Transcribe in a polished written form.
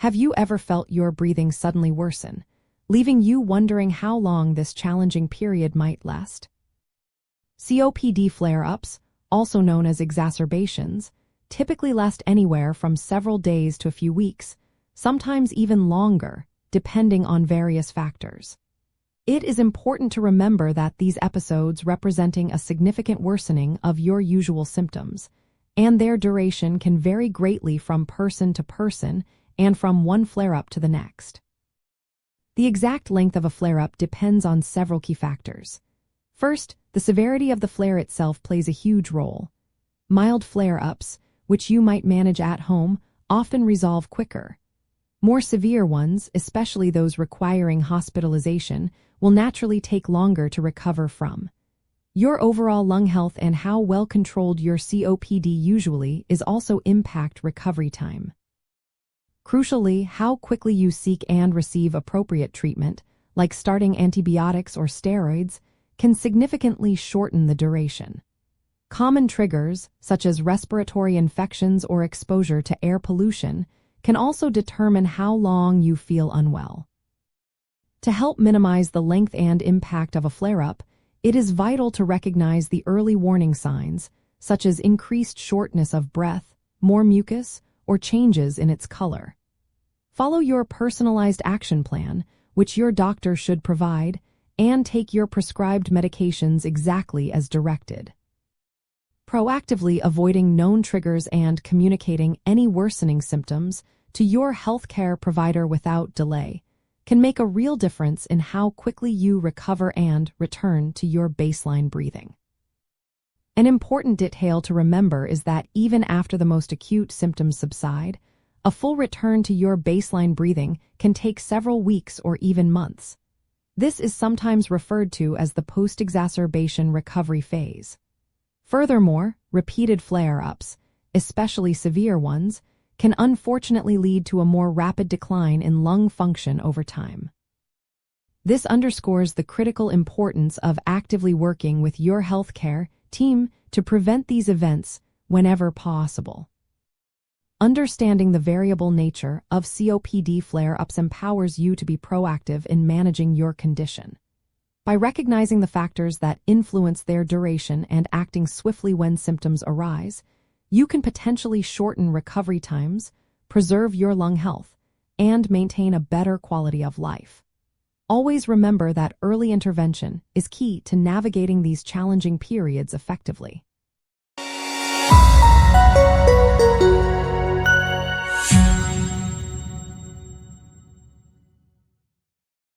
Have you ever felt your breathing suddenly worsen, leaving you wondering how long this challenging period might last? COPD flare-ups, also known as exacerbations, typically last anywhere from several days to a few weeks, sometimes even longer, depending on various factors. It is important to remember that these episodes representing a significant worsening of your usual symptoms, and their duration can vary greatly from person to person and from one flare-up to the next. The exact length of a flare-up depends on several key factors. First, the severity of the flare itself plays a huge role. Mild flare-ups, which you might manage at home, often resolve quicker. More severe ones, especially those requiring hospitalization, will naturally take longer to recover from. Your overall lung health and how well controlled your COPD usually is also impact recovery time. Crucially, how quickly you seek and receive appropriate treatment, like starting antibiotics or steroids, can significantly shorten the duration. Common triggers, such as respiratory infections or exposure to air pollution, can also determine how long you feel unwell. To help minimize the length and impact of a flare-up, it is vital to recognize the early warning signs, such as increased shortness of breath, more mucus, or changes in its color. Follow your personalized action plan, which your doctor should provide, and take your prescribed medications exactly as directed. Proactively avoiding known triggers and communicating any worsening symptoms to your healthcare provider without delay can make a real difference in how quickly you recover and return to your baseline breathing. An important detail to remember is that even after the most acute symptoms subside, a full return to your baseline breathing can take several weeks or even months. This is sometimes referred to as the post-exacerbation recovery phase. Furthermore, repeated flare-ups, especially severe ones, can unfortunately lead to a more rapid decline in lung function over time. This underscores the critical importance of actively working with your healthcare team to prevent these events whenever possible. Understanding the variable nature of COPD flare-ups empowers you to be proactive in managing your condition. By recognizing the factors that influence their duration and acting swiftly when symptoms arise, you can potentially shorten recovery times, preserve your lung health, and maintain a better quality of life. Always remember that early intervention is key to navigating these challenging periods effectively.